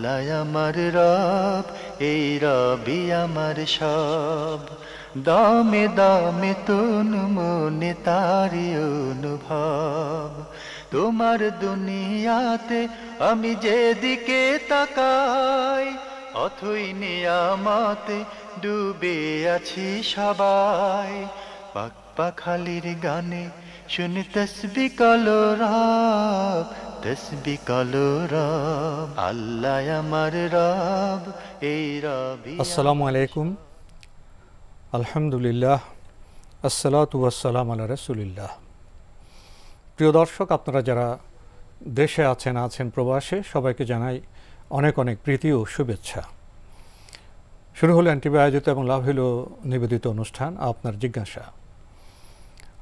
আল্লাহ আমার রব, এই রবি আমার সব। দামে দামে তন মনে তারি অনুভব। তোমার দুনিয়াতে আমি যেদিকে তাকাই, অথই নিয়ামতে ডুবে আছি সবাই। পাক পাখালির গানে শুনি তসবি কালো রব, তসবি কালো রব। আল্লাহ আমার রব, এই রবি। আসসালামু আলাইকুম, আলহামদুলিল্লাহ, আসসালাতু ওয়াসসালাম আলা রাসূলিল্লাহ। প্রিয় দর্শক, আপনারা যারা দেশে আছেন প্রবাসে, সবাইকে জানাই অনেক অনেক প্রীতি ও শুভেচ্ছা। শুরু হলো এনটিভি আয়োজিত এবং লাভ হইল নিবেদিত অনুষ্ঠান আপনার জিজ্ঞাসা।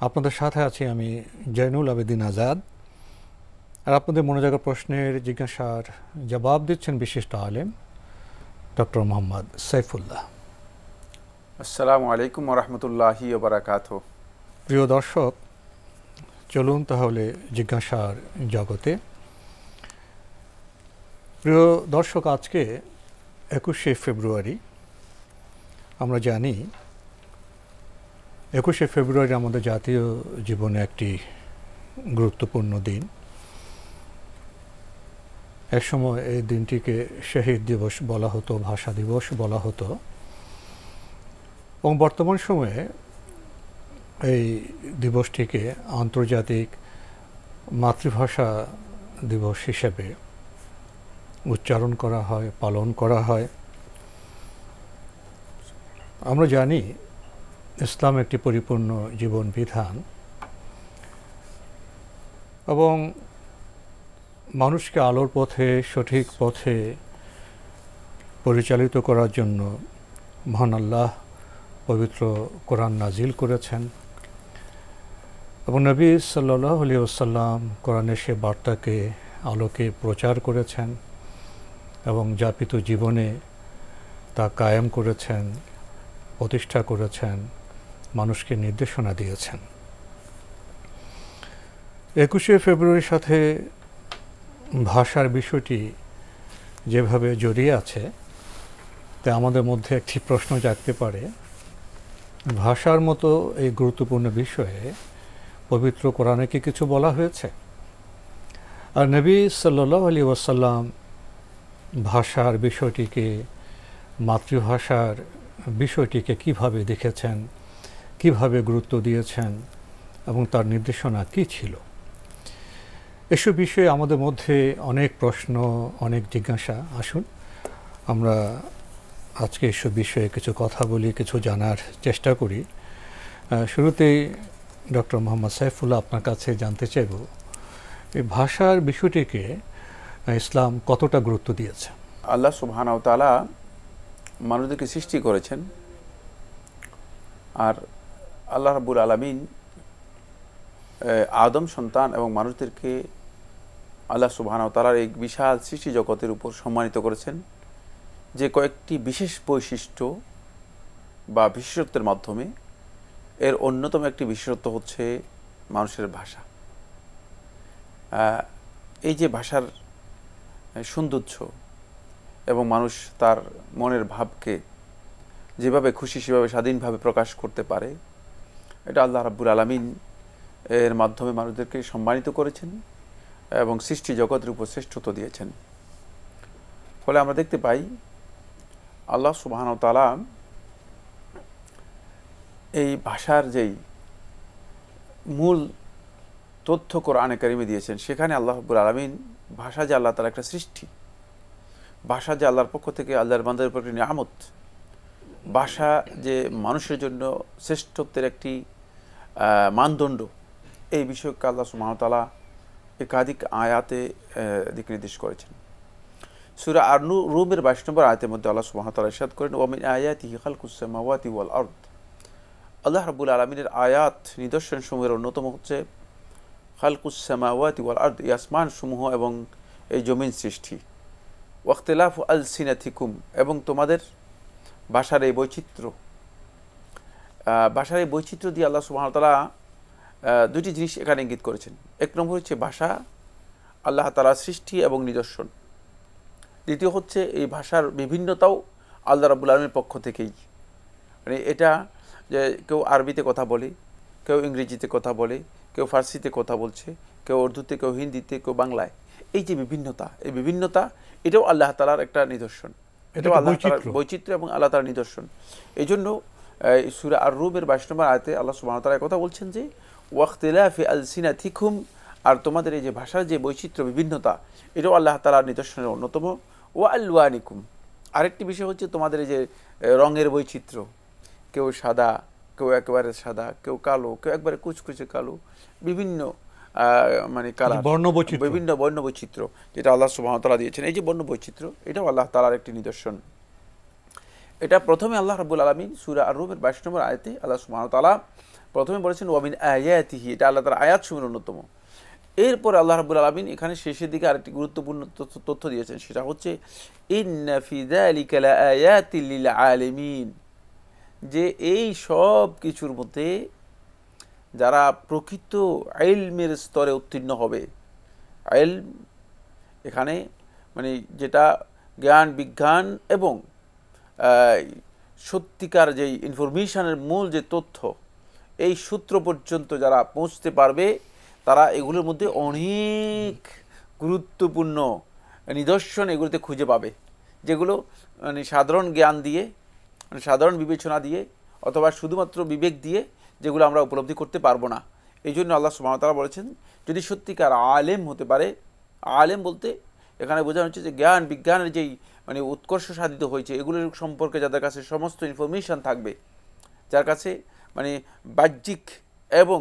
আপনাদের সাথে আছি আমি জয়নুল আবেদিন আজাদ। আর আপনাদের মনে জাগা প্রশ্নের জিজ্ঞাসার জবাব দিচ্ছেন বিশিষ্ট আলেম ডক্টর মোহাম্মদ সাইফুল্লাহ। আসসালামু আলাইকুম ওয়া রাহমাতুল্লাহি ওয়া বারাকাতুহু। প্রিয় দর্শক, চলুন তাহলে জিজ্ঞাসার জগতে। প্রিয় দর্শক, আজকে 21শে ফেব্রুয়ারি। আমরা জানি 21শে ফেব্রুয়ারি আমাদের জাতীয় জীবনে একটি গুরুত্বপূর্ণ দিন। একসময় এই দিনটিকে শহীদ দিবস বলা হতো, ভাষা দিবস বলা হতো, এবং বর্তমান সময়ে এই দিবসটিকে আন্তর্জাতিক মাতৃভাষা দিবস হিসেবে উচ্চারণ করা হয়, পালন করা হয়। আমরা জানি ইসলাম একটি পরিপূর্ণ জীবন বিধান এবং মানুষকে আলোর পথে, সঠিক পথে পরিচালিত করার জন্য মহান আল্লাহ পবিত্র কোরআন নাজিল করেছেন এবং নবী সাল্লাল্লাহু আলাইহি ওয়াসাল্লাম কোরআনের সে বার্তাকে আলোকে প্রচার করেছেন এবং যাপিত জীবনে তা কায়েম করেছেন, প্রতিষ্ঠা করেছেন, মানুষকে নির্দেশনা দিয়েছেন। 21শে ফেব্রুয়ারির সাথে ভাষার বিষয়টি যেভাবে জড়িয়ে আছে, তা আমাদের মধ্যে একটি প্রশ্ন জাগতে পারে, ভাষার মতো এই গুরুত্বপূর্ণ বিষয়ে পবিত্র কোরআনে কি কিছু বলা হয়েছে? আর নবী সাল্লাল্লাহু আলাইহি ওয়াসাল্লাম ভাষার বিষয়টিকে, মাতৃভাষার বিষয়টিকে কিভাবে দেখেছেন, কিভাবে গুরুত্ব দিয়েছেন এবং তার নির্দেশনা কী ছিল? এসব বিষয়ে আমাদের মধ্যে অনেক প্রশ্ন, অনেক জিজ্ঞাসা। আসুন আমরা আজকে এসব বিষয়ে কিছু কথা বলি, কিছু জানার চেষ্টা করি। শুরুতেই ডক্টর মোহাম্মদ সাইফুল্লাহ, আপনার কাছে জানতে চাইব এই ভাষার বিষয়টিকে ইসলাম কতটা গুরুত্ব দিয়েছে? আল্লাহ সুবহানাহু ওয়া তাআলা মানুষদেরকে সৃষ্টি করেছেন, আর আল্লাহ রাব্বুল আলামিন আদম সন্তান এবং মানুষদেরকে আল্লাহ সুবহানাহু ওয়া তাআলার এই বিশাল সৃষ্টি জগতের উপর সম্মানিত করেছেন যে কয়েকটি বিশেষ বৈশিষ্ট্য বা বিশেষত্বের মাধ্যমে। এর অন্যতম একটি বিশেষত্ব হচ্ছে মানুষের ভাষা। এই যে ভাষার সৌন্দর্য এবং মানুষ তার মনের ভাবকে যেভাবে খুশি সেভাবে স্বাধীনভাবে প্রকাশ করতে পারে, এটা আল্লাহ রাব্বুল আলামিন এর মাধ্যমে মানুষদেরকে সম্মানিত করেছেন এবং সৃষ্টি জগতের উপর শ্রেষ্ঠত্ব দিয়েছেন। ফলে আমরা দেখতে পাই আল্লাহ সুবহানাহু ওয়া তাআলা এই ভাষার যেই মূল তথ্য কোরআনে কারিমে দিয়েছেন, সেখানে আল্লাহ রাব্বুল আলামিন ভাষা যে আল্লাহ তাআলার একটা সৃষ্টি, ভাষা যে আল্লাহর পক্ষ থেকে আল্লাহর বান্দাদের উপর একটি নিয়ামত, ভাষা যে মানুষের জন্য শ্রেষ্ঠত্বের একটি মানদণ্ড, এই বিষয়কে আল্লাহ সুবহানাহু ওয়া তাআলা একাধিক আয়াতে দিক নির্দেশ করেছেন। সূরা আর-রুমের 22 নম্বর আয়াতের মধ্যে আল্লাহ সুবহানাহু ওয়া তাআলা ইরশাদ করেন, ওয়া মিন আয়াতিহি খালকুস সামাওয়াতি ওয়াল আরদ। আল্লাহ রাব্বুল আলামিনের আয়াত নিদর্শন সমূহের অন্যতম হচ্ছে খালকুস সামাওয়াতি ওয়াল আরদ, এই আসমান সমূহ এবং এই জমিন সৃষ্টি। ওয়াখতিলাফু আলসিনাতিকুম, এবং তোমাদের ভাষার এই বৈচিত্র্য। ভাষার এই বৈচিত্র্য দিয়ে আল্লাহ সুবহানাহু ওয়া তাআলা দুটি জিনিস এখানে ইঙ্গিত করেছেন। এক নম্বর হচ্ছে ভাষা আল্লাহ তাআলার সৃষ্টি এবং নিদর্শন, দ্বিতীয় হচ্ছে এই ভাষার বিভিন্নতাও আল্লাহ রাব্বুল আলামিনের পক্ষ থেকেই। মানে এটা যে কেউ আরবিতে কথা বলে, কেউ ইংরেজিতে কথা বলে, কেউ ফার্সিতে কথা বলছে, কেউ উর্দুতে, কেউ হিন্দিতে, কেউ বাংলায়, এই যে বিভিন্নতা, এই বিভিন্নতা এটাও আল্লাহ তাআলার একটা নিদর্শন, এটাও আল্লাহ তাআলার বৈচিত্র্য এবং আল্লাহ তাআলার নিদর্শন। এই জন্য সূরা আর-রুমের 22 নম্বর আয়াতে আল্লাহ সুবহানাহু ওয়া তাআলা কথা বলছেন যে ওয়াখতিলাফি আলসিনাতিকুম, আর তোমাদের এই যে ভাষার যে বৈচিত্র্য বিভিন্নতা এটাও আল্লাহ তাআলার নিদর্শনের অন্যতম। ওয়া আলওয়ানিকুম, আরেকটি বিষয় হচ্ছে তোমাদের এই যে রঙের বৈচিত্র্য, কেউ সাদা, কেউ একেবারে সাদা, কেউ কালো, কেউ একবারে কুচকুচে কালো, বিভিন্ন মানে কালার, বিভিন্ন বর্ণ বৈচিত্র্য যেটা আল্লাহ সুবহানাহু ওয়া তাআলা দিয়েছেন। এই যে বর্ণ বৈচিত্র্য এটাও আল্লাহ তাআলার একটি নিদর্শন। এটা প্রথমে আল্লাহ রাব্বুল আলামিন সূরা আর-রুমের 22 নম্বর আয়াতে আল্লাহ সুবহানাহু ওয়া তাআলা প্রথমে বলেছেন ওয়া মিন আয়াতিহি, এটা আল্লাহ তাআলার আয়াতসমূহের অন্যতম। এরপরে আল্লাহ রাব্বুল আলামিন এখানে শেষের দিকে আরেকটি গুরুত্বপূর্ণ তথ্য দিয়েছেন, সেটা হচ্ছে ইন্না ফি যালিকা লাআয়াতিল লিল আলামিন, যে এই সব কিছুর মধ্যে যারা প্রকৃত ইলমের স্তরে উত্তীর্ণ হবে, ইলম এখানে মানে যেটা জ্ঞান বিজ্ঞান এবং সত্যিকার যেই ইনফরমেশনের মূল যে তথ্য, এই সূত্র পর্যন্ত যারা পৌঁছতে পারবে তারা এগুলোর মধ্যে অনেক গুরুত্বপূর্ণ নিদর্শন এগুলোতে খুঁজে পাবে, যেগুলো মানে সাধারণ জ্ঞান দিয়ে, মানে সাধারণ বিবেচনা দিয়ে অথবা শুধুমাত্র বিবেক দিয়ে যেগুলো আমরা উপলব্ধি করতে পারবো না। এই জন্য আল্লাহ সুবহানাহু ওয়া তাআলা বলেছেন যদি সত্যিকার আলেম হতে পারে, আলেম বলতে এখানে বোঝানো হচ্ছে যে জ্ঞান বিজ্ঞানের যেই মানে উৎকর্ষ সাধিত হয়েছে এগুলোর সম্পর্কে যাদের কাছে সমস্ত ইনফরমেশন থাকবে, যার কাছে মানে বাহ্যিক এবং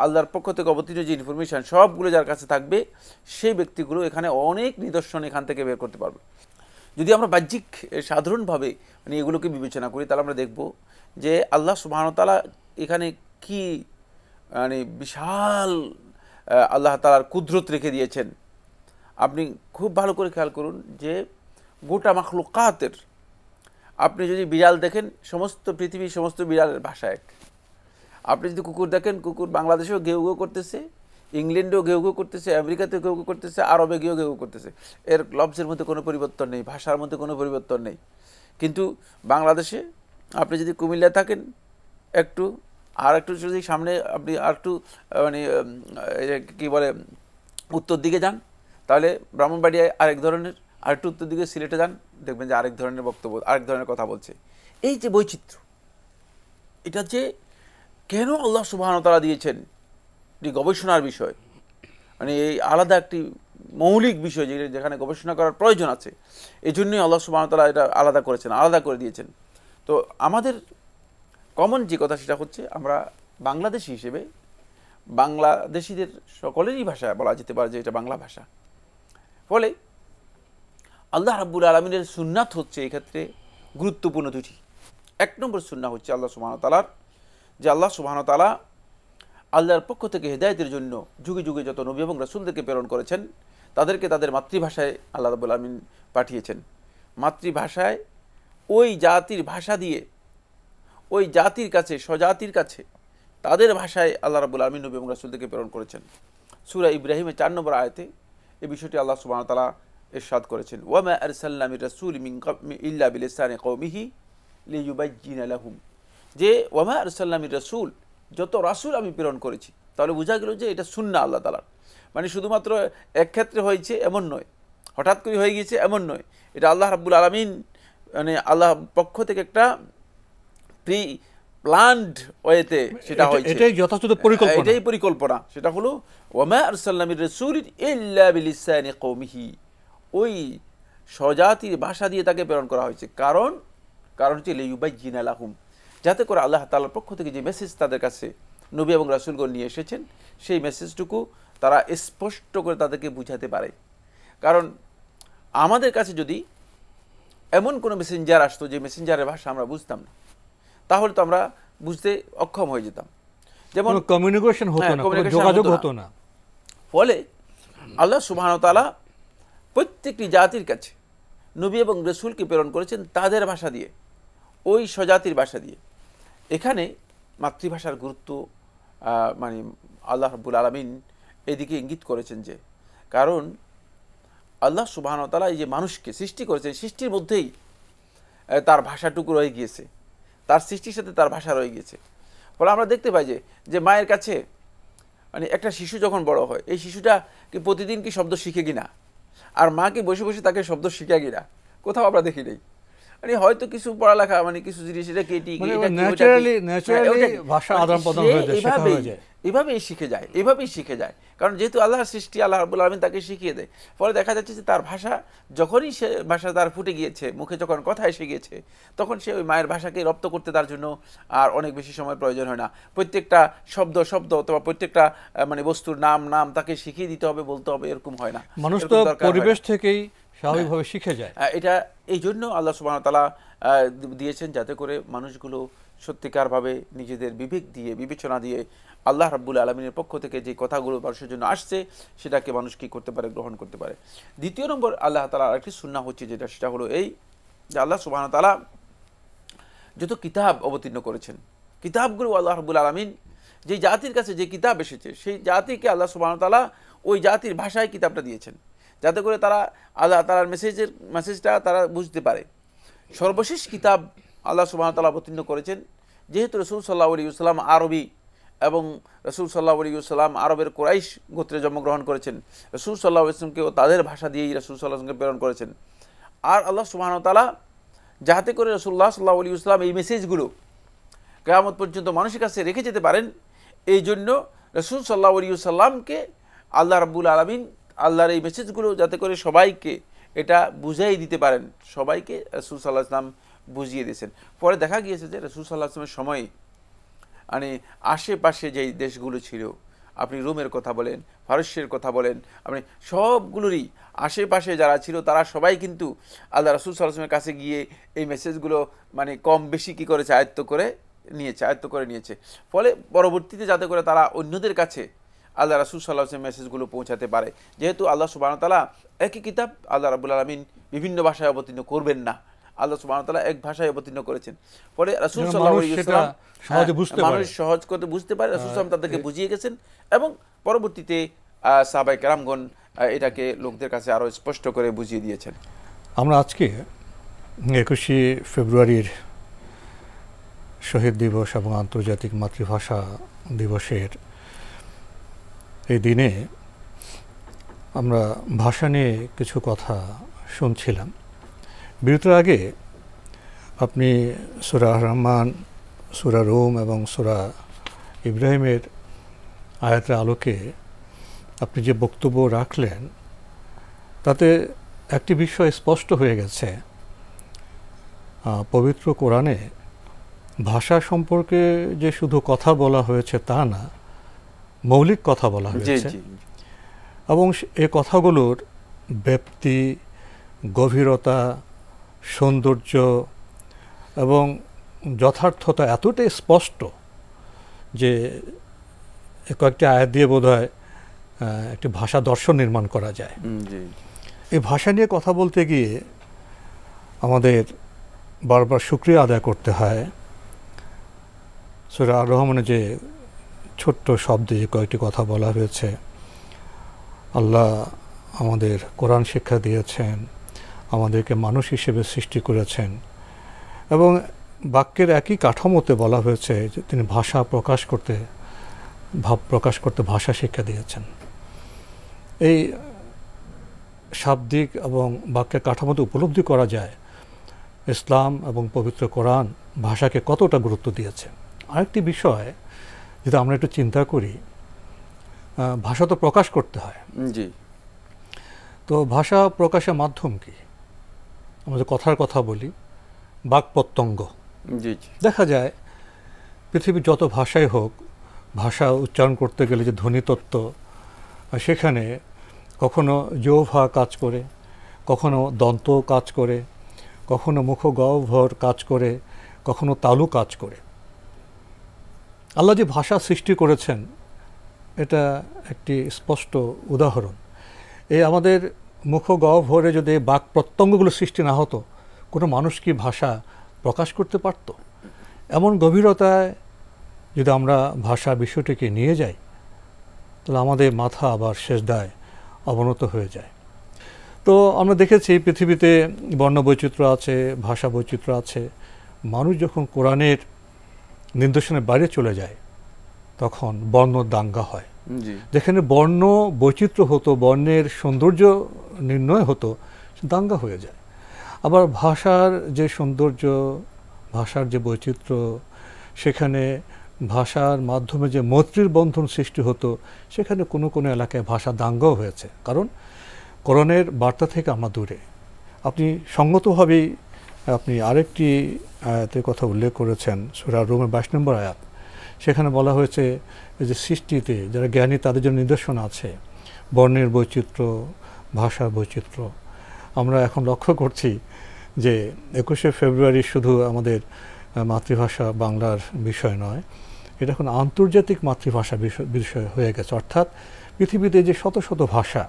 আল্লাহর পক্ষ থেকে অবতীর্ণ যে ইনফরমেশন সবগুলো যার কাছে থাকবে, সেই ব্যক্তিগুলো এখানে অনেক নিদর্শন এখান থেকে বের করতে পারবে। যদি আমরা বাহ্যিক সাধারণভাবে মানে এগুলোকে বিবেচনা করি তাহলে আমরা দেখব যে আল্লাহ সুবহানাহু ওয়া তাআলা এখানে কি মানে বিশাল আল্লাহ তাআলার কুদরত রেখে দিয়েছেন। আপনি খুব ভালো করে খেয়াল করুন যে গোটা মাখলুকাতের, আপনি যদি বিড়াল দেখেন সমস্ত পৃথিবীর সমস্ত বিড়ালের ভাষা এক। আপনি যদি কুকুর দেখেন, কুকুর বাংলাদেশেও ঘেউ ঘেউ করতেছে, ইংল্যান্ডেও ঘেউ ঘেউ করতেছে, আমেরিকাতেও ঘেউ ঘেউ করতেছে, আরবে ঘেউ ঘেউ করতেছে। এর লফজের মধ্যে কোনো পরিবর্তন নেই, ভাষার মধ্যে কোনো পরিবর্তন নেই। কিন্তু বাংলাদেশে আপনি যদি কুমিল্লায় থাকেন একটু, আর একটু যদি সামনে আপনি আর একটু মানে কী বলে উত্তর দিকে যান তাহলে ব্রাহ্মণবাড়িয়ায় আরেক ধরনের, আর একটু উত্তর দিকে সিলেটে যান দেখবেন যে আরেক ধরনের বক্তব্য, আরেক ধরনের কথা বলছে। এই যে বৈচিত্র্য, এটা যে কেন আল্লাহ সুবহানাহু ওয়া তাআলা দিয়েছেন এটি গবেষণার বিষয়, মানে এই আলাদা একটি মৌলিক বিষয় যেখানে গবেষণা করার প্রয়োজন আছে, এই জন্যই আল্লাহ সুবহানাহু ওয়া তাআলা এটা আলাদা করেছেন, আলাদা করে দিয়েছেন। তো আমাদের কমন যে কথা সেটা হচ্ছে আমরা বাংলাদেশি হিসেবে বাংলাদেশিদের সকলেরই ভাষা বলা যেতে পারে যে এটা বাংলা ভাষা। ফলে আল্লাহ রাব্বুল আলামিনের সুন্নাত হচ্ছে এক্ষেত্রে গুরুত্বপূর্ণ দুটি। এক নম্বর সুন্নাহ হচ্ছে আল্লাহ সুবহানাহু ওয়া তাআলার, যে আল্লাহ সুবহানাহু ওয়া তাআলা আল্লাহর পক্ষ থেকে হেদায়েতের জন্য যুগে যুগে যত নবী এবং রাসূলদেরকে প্রেরণ করেছেন তাদেরকে তাদের মাতৃভাষায় আল্লাহ রাব্বুল আলামিন পাঠিয়েছেন। মাতৃভাষায় ওই জাতির ভাষা দিয়ে ওই জাতির কাছে, স্বজাতির কাছে তাদের ভাষায় আল্লাহ রাব্বুল আলামিন নবী এবং রাসূলদেরকে প্রেরণ করেছেন। সূরা ইব্রাহিমের 4 নম্বর আয়াতে এই বিষয়টি আল্লাহ সুবহানাহু ওয়া তাআলা ইরশাদ করেছেন, ওয়া মা আরসালনা মির রাসূলিন মিন ক্বাবলি ইল্লা বিলিসানি কওমিহি লিইয়ুবায়্যিনা লাহুম, যে ওয়া মা আরসালনা মির রাসূল, যত রাসূল আমি প্রেরণ করেছি। তাহলে বোঝা গেল যে এটা সুন্নাহ আল্লাহ তাআলার, মানে শুধুমাত্র এক ক্ষেত্রে হয়েছে এমন নয়, হঠাৎ করে হয়ে গিয়েছে এমন নয়, এটা আল্লাহ রাব্বুল আলামিন মানে আল্লাহর পক্ষ থেকে একটা প্রি প্ল্যান্ড ওয়েতে সেটা হয়েছে, এটাই যথাযথ পরিকল্পনা, এটাই পরিকল্পনা। সেটা হলো ওয়া মা আরসালনা মির রাসূলিন ইল্লা বিলিসানি কওমিহি, ওই স্বজাতির ভাষা দিয়ে তাকে প্রেরণ করা হয়েছে। কারণ হচ্ছে লিইয়ুবায়্যিনা লাহুম, যাতে করে আল্লাহ তাআলার পক্ষ থেকে যে মেসেজ তাদের কাছে নবী এবং রাসূলগণ নিয়ে এসেছেন সেই মেসেজটুকু তারা স্পষ্ট করে তাদেরকে বুঝাতে পারে। কারণ আমাদের কাছে যদি এমন কোনো মেসেঞ্জার আসতো যে মেসেঞ্জারের ভাষা আমরা বুঝতাম না, তাহলে তো আমরা বুঝতে অক্ষম হয়ে যেতাম, যেমন কমিউনিকেশন হতো না, যোগাযোগ হতো না। ফলে আল্লাহ সুবহানাহু ওয়া তাআলা প্রত্যেকটি জাতির কাছে নবী এবং রাসূলকে প্রেরণ করেছেন তাদের ভাষা দিয়ে, ওই স্বজাতির ভাষা দিয়ে। এখানে মাতৃভাষার গুরুত্ব মানে আল্লাহ রাব্বুল আলামিন এদিকে ইঙ্গিত করেছেন যে, কারণ আল্লাহ সুবহানাহু ওয়া তাআলা এই যে মানুষকে সৃষ্টি করেছে, সৃষ্টির মধ্যেই তার ভাষাটুকু রয়ে গিয়েছে, তার সৃষ্টির সাথে তার ভাষা রয়ে গিয়েছে। ফলে আমরা দেখতে পাই যে মায়ের কাছে মানে একটা শিশু যখন বড় হয়, এই শিশুটা কি প্রতিদিন কি শব্দ শিখে কিনা, আর মা কি বসে বসে তাকে শব্দ শিখা কিনা, কোথাও আমরা দেখি নেই। মানে হয়তো কিছু পড়ালেখা, মানে কিছু জিনিস এটা কেটি এভাবেই শিখে যায়। কারণ যেহেতু আল্লাহর সৃষ্টি, আল্লাহ রাব্বুল আলামিন তাকে শিখিয়ে দেয়। ফলে দেখা যাচ্ছে যে তার ভাষা যখনই সে ভাষা তার ফুটে গিয়েছে, মুখে যখন কথা এসে গিয়েছে, তখন সে ওই মায়ের ভাষাকে রপ্ত করতে তার জন্য আর অনেক বেশি সময় প্রয়োজন হয় না। প্রত্যেকটা শব্দ অথবা প্রত্যেকটা মানে বস্তুর নাম তাকে শিখিয়ে দিতে হবে, বলতে হবে, এরকম হয় না। মানুষ তো পরিবেশ থেকেই স্বাভাবিকভাবে শিখে যায়। এটা এই জন্য আল্লাহ সুবহানাহু ওয়া তাআলা দিয়েছেন, যাতে করে মানুষগুলো সত্যিকারভাবে নিজেদের বিবেক দিয়ে, বিবেচনা দিয়ে আল্লাহ রাব্বুল আলামিনের পক্ষ থেকে যে কথাগুলো মানুষের জন্য আসছে সেটাকে মানুষ কি করতে পারে, গ্রহণ করতে পারে। দ্বিতীয় নম্বর আল্লাহ তাআলার আরেকটি সুন্নাহ হচ্ছে যেটা, সেটা হলো এই যে আল্লাহ সুবহানাহু ওয়া তাআলা যত কিতাব অবতীর্ণ করেছেন, কিতাবগুলো আল্লাহ রাব্বুল আলামিন যে জাতির কাছে যে কিতাব এসেছে, সেই জাতিকে আল্লাহ সুবহানাহু ওয়া তাআলা ওই জাতির ভাষায় কিতাবটা দিয়েছেন, যাতে করে তারা আল্লাহ তাআলার মেসেজটা তারা বুঝতে পারে। সর্বশেষ কিতাব আল্লাহ সুবহানাহু ওয়া তাআলা অবতীর্ণ করেছেন, যেহেতু রাসূল সাল্লাল্লাহু আলাইহি ওয়াসাল্লাম আরবি এবং রাসূল সাল্লাল্লাহু আলাইহি ওয়াসাল্লাম আরবের কুরাইশ গোত্রে জন্মগ্রহণ করেছেন, রাসূল সাল্লাল্লাহু আলাইহি ওয়াসাল্লামকেও তাদের ভাষা দিয়েই রাসূল সাল্লাল্লাহু আলাইহি ওয়াসাল্লামকে প্রেরণ করেছেন। আর আল্লাহ সুবহানাহু ওয়া তাআলা যাতে করে রাসূলুল্লাহ সাল্লাল্লাহু আলাইহি ওয়াসাল্লাম এই মেসেজগুলো কিয়ামত পর্যন্ত মানুষের কাছে রেখে যেতে পারেন, এই জন্য রাসূল সাল্লাল্লাহু আলাইহি ওয়াসাল্লামকে আল্লাহ রাব্বুল আলামিন আল্লাহর এই মেসেজগুলো যাতে করে সবাইকে এটা বুঝাই দিতে পারেন, সবাইকে রাসূল সাল্লাল্লাহু আলাইহি ওয়াসাল্লাম বুঝিয়ে দিয়েছেন। পরে দেখা গিয়েছে যে রাসূল সাল্লাল্লাহু আলাইহি ওয়াসাল্লামের সময়ে মানে আশেপাশে যেই দেশগুলো ছিল, আপনি রোমের কথা বলেন, ফারস্যের কথা বলেন, আপনি সবগুলোরই আশেপাশে যারা ছিল তারা সবাই কিন্তু আল্লাহ রাসূল সাল্লাল্লাহু আলাইহি ওয়াসাল্লামের কাছে গিয়ে এই মেসেজগুলো মানে কম বেশি কি করেছে, আয়ত্ত করে নিয়েছে। ফলে পরবর্তীতে যাতে করে তারা অন্যদের কাছে আল্লাহ রাসূল সাল্লাল্লাহু আলাইহি ওয়াসাল্লামের মেসেজগুলো পৌঁছাতে পারে। যেহেতু আল্লাহ সুবহানাহু ওয়া তাআলা একই কিতাব আল্লাহ রাব্বুল আলামিন বিভিন্ন ভাষায় অবতীর্ণ করবেন না, আল্লাহ সুবহানাহু ওয়া তাআলা এক ভাষায় অবতীর্ণ করেছেন। ফলে রাসূল সাল্লাল্লাহু আলাইহি ওয়াসাল্লাম মানুষ সহজ করতে বুঝতে পারে, রাসূল সাল্লাল্লাহু আলাইহি ওয়াসাল্লাম তাদেরকে বুঝিয়ে গেছেন এবং পরবর্তীতে সাহাবায়ে কেরামগণ এটাকে লোকদের কাছে আরো স্পষ্ট করে বুঝিয়ে দিয়েছেন। আমরা আজকে 21শে ফেব্রুয়ারির শহীদ দিবস এবং আন্তর্জাতিক মাতৃভাষা দিবসের এই দিনে আমরা ভাষা নিয়ে কিছু কথা শুনছিলাম। বিরতির আগে আপনি সূরা রহমান, সূরা রুম এবং সূরা ইব্রাহিমের আয়াতের আলোকে আপনি যে বক্তব্য রাখলেন, তাতে একটি বিষয় স্পষ্ট হয়ে গেছে, পবিত্র কোরআনে ভাষা সম্পর্কে যে শুধু কথা বলা হয়েছে তা না, মৌলিক কথা বলা হয়েছে এবং এই কথাগুলোর ব্যাপ্তি, গভীরতা, সৌন্দর্য এবং যথার্থতা এতটাই স্পষ্ট যে কয়েকটি আয়াত দিয়ে বোধহয় একটি ভাষা দর্শন নির্মাণ করা যায়। এই ভাষা নিয়ে কথা বলতে গিয়ে আমাদের বারবার শুকরিয়া আদায় করতে হয়। সূরা আর রহমানে যে ছোট্ট শব্দে যে কয়েকটি কথা বলা হয়েছে, আল্লাহ আমাদের কোরআন শিক্ষা দিয়েছেন, আমাদেরকে মানুষ হিসেবে সৃষ্টি করেছেন এবং বাক্যের একই কাঠামোতে বলা হয়েছে যে তিনি ভাষা প্রকাশ করতে, ভাব প্রকাশ করতে ভাষা শিক্ষা দিয়েছেন। এই শাব্দিক এবং বাক্যের কাঠামোতে উপলব্ধি করা যায় ইসলাম এবং পবিত্র কোরআন ভাষাকে কতটা গুরুত্ব দিয়েছে। আরেকটি বিষয় যেটা আমরা একটু চিন্তা করি, ভাষা তো প্রকাশ করতে হয়। জি, তো ভাষা প্রকাশের মাধ্যম কি? আমরা যে কথার কথা বলি, বাক প্রত্যঙ্গ। দেখা যায় পৃথিবীর যত ভাষাই হোক, ভাষা উচ্চারণ করতে গেলে যে ধ্বনিতত্ত্ব, সেখানে কখনো যৌভা কাজ করে, কখনো দন্ত কাজ করে, কখনো মুখগহ্বর কাজ করে, কখনো তালু কাজ করে। আল্লাহ যে ভাষা সৃষ্টি করেছেন এটা একটি স্পষ্ট উদাহরণ। এই আমাদের মুখগহ্বরে যদি বাক প্রত্যঙ্গগুলো সৃষ্টি না হতো, কোনো মানুষ কি ভাষা প্রকাশ করতে পারত? এমন গভীরতায় যদি আমরা ভাষা বিষয়টিকে নিয়ে যাই, তাহলে আমাদের মাথা আবার সেজদায় অবনত হয়ে যায়। তো আমরা দেখেছি পৃথিবীতে বর্ণ বৈচিত্র্য আছে, ভাষা বৈচিত্র্য আছে। মানুষ যখন কোরআনের নির্দেশনের বাইরে চলে যায় তখন বর্ণ দাঙ্গা হয়। যেখানে বর্ণ বৈচিত্র্য হতো, বর্ণের সৌন্দর্য নির্ণয় হতো, দাঙ্গা হয়ে যায়। আবার ভাষার যে সৌন্দর্য, ভাষার যে বৈচিত্র্য, সেখানে ভাষার মাধ্যমে যে মৈত্রীর বন্ধন সৃষ্টি হতো, সেখানে কোনো কোনো এলাকায় ভাষা দাঙ্গাও হয়েছে। কারণ কোরআনের বার্তা থেকে আমরা দূরে। আপনি সঙ্গতভাবেই আপনি আরেকটি আয়াতের কথা উল্লেখ করেছেন, সূরা রুমের 22 নম্বর আয়াত। সেখানে বলা হয়েছে যে সৃষ্টিতে যারা জ্ঞানী তাদের জন্য নিদর্শন আছে, বর্ণের বৈচিত্র্য, ভাষার বৈচিত্র্য। আমরা এখন লক্ষ্য করছি যে 21শে ফেব্রুয়ারি শুধু আমাদের মাতৃভাষা বাংলার বিষয় নয়, এটা এখন আন্তর্জাতিক মাতৃভাষা বিষয় হয়ে গেছে। অর্থাৎ পৃথিবীতে যে শত শত ভাষা,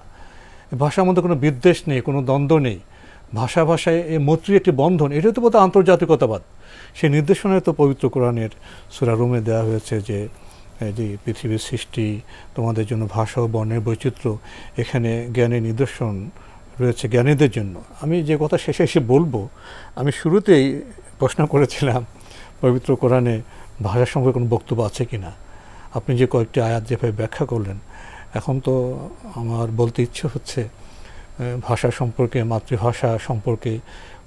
ভাষার মধ্যে কোনো বিদ্বেষ নেই, কোনো দ্বন্দ্ব নেই, ভাষায় এই মৈত্রীর একটি বন্ধন, এটাই তো বোধহয় আন্তর্জাতিকতাবাদ। সেই নির্দেশনায় তো পবিত্র কোরআনের সূরা রুমে দেওয়া হয়েছে যে পৃথিবীর সৃষ্টি, তোমাদের জন্য ভাষা ও বর্ণের বৈচিত্র্য, এখানে জ্ঞানের নিদর্শন রয়েছে জ্ঞানীদের জন্য। আমি যে কথা শেষে এসে বলবো, আমি শুরুতেই প্রশ্ন করেছিলাম পবিত্র কোরআনে ভাষা সম্পর্কে কোনো বক্তব্য আছে কি না। আপনি যে কয়েকটি আয়াত যেভাবে ব্যাখ্যা করলেন, এখন তো আমার বলতে ইচ্ছে হচ্ছে ভাষা সম্পর্কে, মাতৃভাষা সম্পর্কে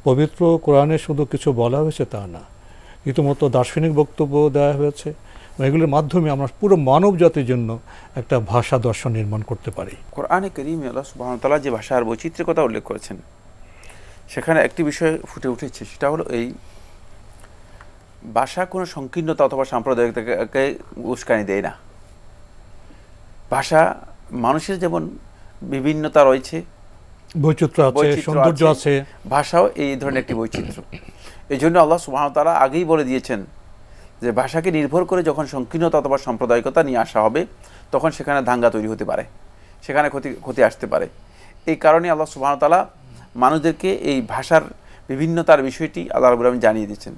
পবিত্র কোরআনে শুধু কিছু বলা হয়েছে তা না, রীতিমতো দার্শনিক বক্তব্য দেওয়া হয়েছে। এগুলোর মাধ্যমে আমরা পুরো মানব জাতির জন্য একটা ভাষা দর্শন নির্মাণ করতে পারি। কোরআনে কারীমে আল্লাহ সুবহানাহু ওয়া তাআলা যে ভাষার বৈচিত্র্যের কথা উল্লেখ করেছেন, সেখানে একটি বিষয় ফুটে উঠেছে, সেটা হলো এই ভাষা কোনো সংকীর্ণতা অথবা সাম্প্রদায়িকতাকে উস্কানি দেয় না। ভাষা মানুষের যেমন বিভিন্নতা রয়েছে, বৈচিত্র্য আছে, সৌন্দর্য আছে, ভাষাও এই ধরনের একটি বৈচিত্র্য। এই জন্য আল্লাহ সুবহানাহু ওয়া তাআলা আগেই বলে দিয়েছেন যে ভাষাকে নির্ভর করে যখন সংকীর্ণতা অথবা সাম্প্রদায়িকতা নিয়ে আসা হবে, তখন সেখানে দাঙ্গা তৈরি হতে পারে, সেখানে ক্ষতি আসতে পারে। এই কারণে আল্লাহ সুবহানাহু ওয়া তাআলা মানুষদেরকে এই ভাষার বিভিন্নতার বিষয়টি আল্লাহ রাব্বুল আলামিন জানিয়ে দিয়েছেন।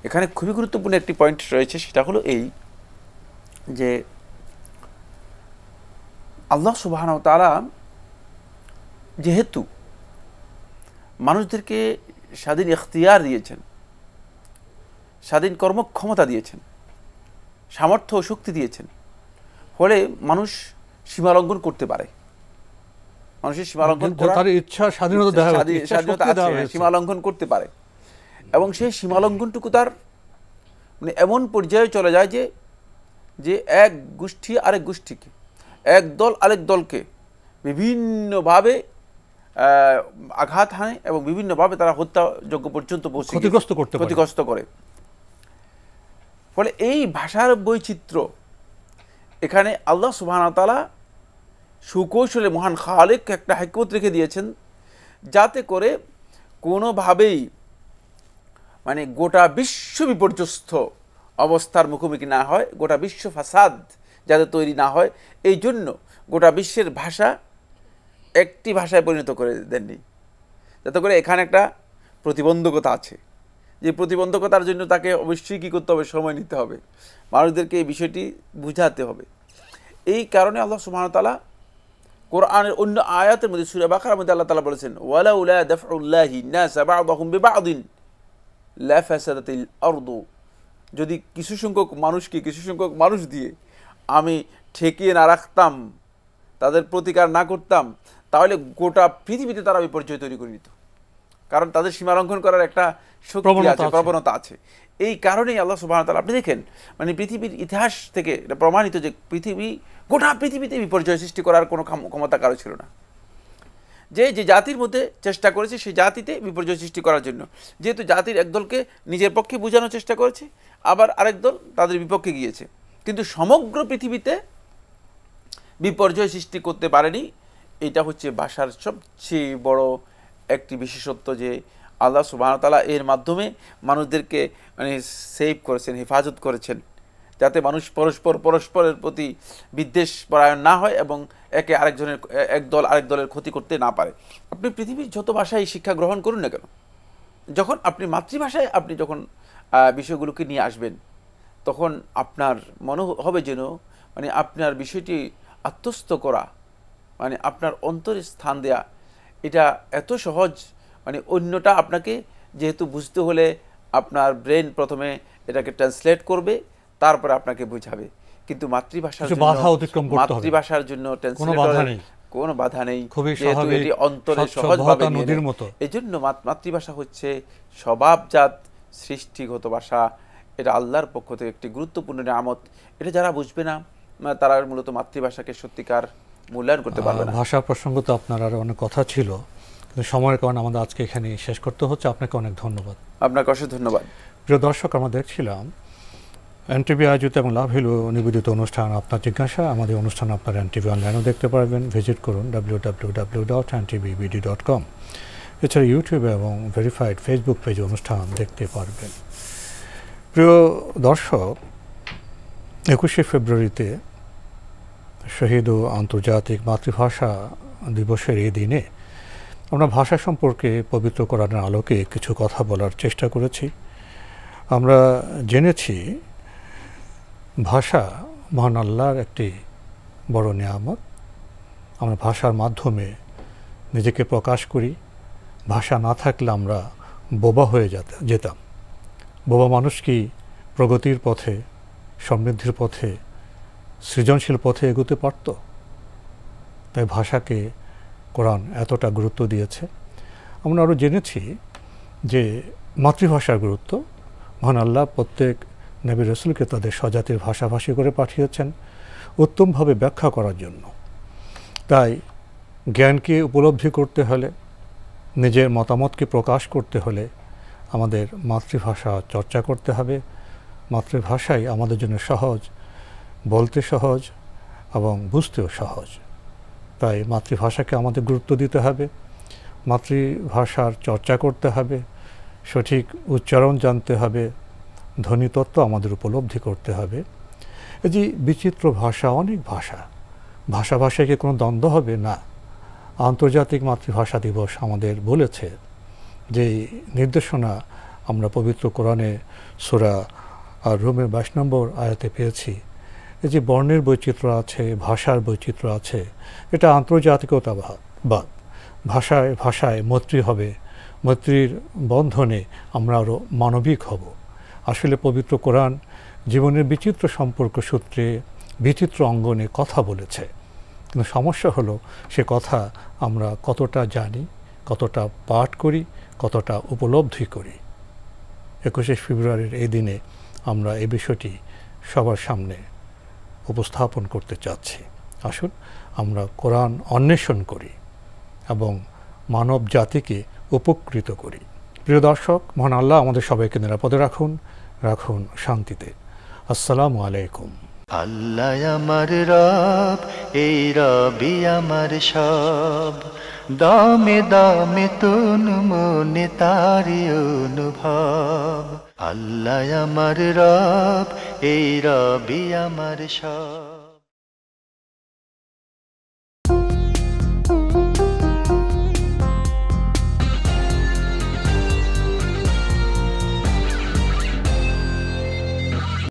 এখানে খুবই গুরুত্বপূর্ণ একটি পয়েন্ট রয়েছে, সেটা হলো এই যে আল্লাহ সুবহানাহু ওয়া তাআলা যেহেতু মানুষদেরকে স্বাধীন ইখতিয়ার দিয়েছেন, স্বাধীন কর্মক্ষমতা দিয়েছেন, সামর্থ্য ও শক্তি দিয়েছেন, ফলে মানুষ সীমালঙ্ঘন করতে পারে। মানুষের সীমালঙ্ঘন করার ইচ্ছা, স্বাধীনতা আছে, সীমালঙ্ঘন করতে পারে। এবং সেই সীমালঙ্ঘনটুকু তার মানে এমন পর্যায়ে চলে যায় যে এক গোষ্ঠী আরেক গোষ্ঠীকে, এক দল আরেক দলকে বিভিন্নভাবে আঘাত হানে এবং বিভিন্নভাবে তারা হত্যাযোগ্য পর্যন্ত ক্ষতিগ্রস্ত করে। ফলে এই ভাষার বৈচিত্র্য এখানে আল্লাহ সুবহানাহু ওয়া তাআলা সুকৌশলে মহান খালেক একটা হিকমত রেখে দিয়েছেন, যাতে করে কোনোভাবেই মানে গোটা বিশ্ব বিপর্যস্ত অবস্থার মুখোমুখি না হয়, গোটা বিশ্ব ফাসাদ যাতে তৈরি না হয়, এই জন্য গোটা বিশ্বের ভাষা একটি ভাষায় পরিণত করে দেননি। যাতে করে এখানে একটা প্রতিবন্ধকতা আছে, যে প্রতিবন্ধকতার জন্য তাকে অবশ্যই কী করতে হবে, সময় নিতে হবে, মানুষদেরকে এই বিষয়টি বুঝাতে হবে। এই কারণে আল্লাহ সুবহানাহু ওয়া তাআলা কোরআনের অন্য আয়াতের মধ্যে সূরা বাকারার মধ্যে আল্লাহ তাআলা বলেছেন, ওয়ালাউলা দাফউল্লাহি নাস বা'দাহুম বিবা'দিন লাফাসাদাতিল আরদু, যদি কিছু সংখ্যক মানুষকে কিছু সংখ্যক মানুষ দিয়ে আমি ঠেকিয়ে না রাখতাম, তাদের প্রতিকার না করতাম, তাহলে গোটা পৃথিবীতে তারা বিপর্যয় তৈরি করে নিত। কারণ তাদের সীমালঙ্ঘন করার একটা শক্তি আছে, প্রবণতা আছে। এই কারণেই আল্লাহ সুবহানাহু ওয়া তাআলা, আপনি দেখেন মানে পৃথিবীর ইতিহাস থেকে এটা প্রমাণিত যে গোটা পৃথিবীতে বিপর্যয় সৃষ্টি করার কোনো ক্ষমতা কারো ছিল না। যে জাতির মধ্যে চেষ্টা করেছে সেই জাতিতে বিপর্যয় সৃষ্টি করার জন্য, যেহেতু জাতির একদলকে নিজের পক্ষে বোঝানোর চেষ্টা করেছে, আবার আরেক দল তাদের বিপক্ষে গিয়েছে, কিন্তু সমগ্র পৃথিবীতে বিপর্যয় সৃষ্টি করতে পারেনি। এটা হচ্ছে ভাষার সবচেয়ে বড় একটি বিশেষত্ব, যে আল্লাহ সুবহানাহু ওয়া তাআলা এর মাধ্যমে মানুষদেরকে মানে সেভ করেছেন, হেফাজত করেছেন, যাতে মানুষ পরস্পরের প্রতি বিদ্বেষ পরায়ণ না হয় এবং একে আরেকজনের এক দল আরেক দলের ক্ষতি করতে না পারে। আপনি পৃথিবীর যত ভাষায় শিক্ষা গ্রহণ করুন না কেন, যখন আপনি মাতৃভাষায় আপনি যখন বিষয়গুলোকে নিয়ে আসবেন, তখন আপনার মনে হবে যেন মানে আপনার বিষয়টি আত্মস্থ করা, মানে আপনার অন্তরে স্থান দেয়া, এটা এত সহজ, মানে অন্যটা আপনাকে যেহেতু বুঝতে হলে আপনার ব্রেন প্রথমে এটাকে ট্রান্সলেট করবে, তারপরে আপনাকে বুঝাবে। কিন্তু মাতৃভাষার জন্য মাতৃভাষার জন্য ট্রান্সলেটরের কোনো বাধা নেই, যেহেতু এটি অন্তরে সহজভাবে নদীর মতো। এই জন্য মাতৃভাষা হচ্ছে স্বভাবজাত সৃষ্টিগত ভাষা। এটা আল্লাহর পক্ষ থেকে একটি গুরুত্বপূর্ণ নিয়ামত। এটা যারা বুঝবে না তারা মূলত মাতৃভাষাকে সত্যিকার মূল্যায়ন করতে পারবে না। ভাষা প্রসঙ্গ তো আপনার আরো অনেক কথা ছিল, কিন্তু সময়ের কারণে আমাদের আজকে এখানে শেষ করতে হচ্ছে। আপনাকে অনেক ধন্যবাদ। আপনাকে অশেষ ধন্যবাদ। প্রিয় দর্শক, আমরা দেখছিলাম এনটিভি আয়োজিত এবং লাভহিলু নিবেদিত অনুষ্ঠান আপনার জিজ্ঞাসা। আমাদের অনুষ্ঠান আপনারা এনটিভি অনলাইনেও দেখতে পারবেন। ভিজিট করুন www.ntvbd.com। এছাড়া ইউটিউবে এবং ভেরিফাইড ফেসবুক পেজে অনুষ্ঠান দেখতে পারবেন। প্রিয় দর্শক, 21শে ফেব্রুয়ারিতে শহীদ ও আন্তর্জাতিক মাতৃভাষা দিবসের এই দিনে আমরা ভাষা সম্পর্কে পবিত্র কোরআনের আলোকে কিছু কথা বলার চেষ্টা করেছি। আমরা জেনেছি ভাষা মহান আল্লাহর একটি বড় নিয়ামত। আমরা ভাষার মাধ্যমে নিজেকে প্রকাশ করি। ভাষা না থাকলে আমরা বোবা হয়ে যেতাম। বোবা মানুষ কি প্রগতির পথে, সমৃদ্ধির পথে, সৃজনশীল পথে এগোতে পারত? তাই ভাষাকে কোরআন এতটা গুরুত্ব দিয়েছে। আমরা আরও জেনেছি যে মাতৃভাষার গুরুত্ব। মহান আল্লাহ প্রত্যেক নবী রাসূলকে তাদের স্বজাতির ভাষাভাষী করে পাঠিয়েছেন উত্তমভাবে ব্যাখ্যা করার জন্য। তাই জ্ঞানকে উপলব্ধি করতে হলে, নিজের মতামতকে প্রকাশ করতে হলে আমাদের মাতৃভাষা চর্চা করতে হবে। মাতৃভাষাই আমাদের জন্য সহজ, বলতে সহজ এবং বুঝতেও সহজ। তাই মাতৃভাষাকে আমাদের গুরুত্ব দিতে হবে, মাতৃভাষার চর্চা করতে হবে, সঠিক উচ্চারণ জানতে হবে, ধ্বনিতত্ত্ব আমাদের উপলব্ধি করতে হবে। এই যে বিচিত্র ভাষা, অনেক ভাষা, ভাষায় কি কোনো দ্বন্দ্ব হবে? না। আন্তর্জাতিক মাতৃভাষা দিবস আমাদের বলেছে যে নির্দেশনা আমরা পবিত্র কোরআনে সূরা রুমের 22 নম্বর আয়াতে পেয়েছি। এই যে বর্ণের বৈচিত্র্য আছে, ভাষার বৈচিত্র্য আছে, এটা আন্তর্জাতিকতাবাদ। ভাষায় মৈত্রী হবে, মৈত্রীর বন্ধনে আমরা আরও মানবিক হব। আসলে পবিত্র কোরআন জীবনের বিচিত্র সম্পর্ক সূত্রে বিচিত্র অঙ্গনে কথা বলেছে, কিন্তু সমস্যা হলো সে কথা আমরা কতটা জানি, কতটা পাঠ করি, কতটা উপলব্ধি করি। 21শে ফেব্রুয়ারির এই দিনে আমরা এই বিষয়টি সবার সামনে উপস্থাপন করতে চাচ্ছি। আসুন আমরা কোরআন অন্বেষণ করি এবং মানব জাতিকে উপকৃত করি। প্রিয় দর্শক, মহান আল্লাহ আমাদের সবাইকে নিরাপদে রাখুন, রাখুন শান্তিতে। আসসালামু আলাইকুম। আল্লাহ আমার রব, এই রবি আমার সব, দামে দামে তুন মনে তারি অনুভব। আল্লাহ আমার রব, এই রবি আমার সব।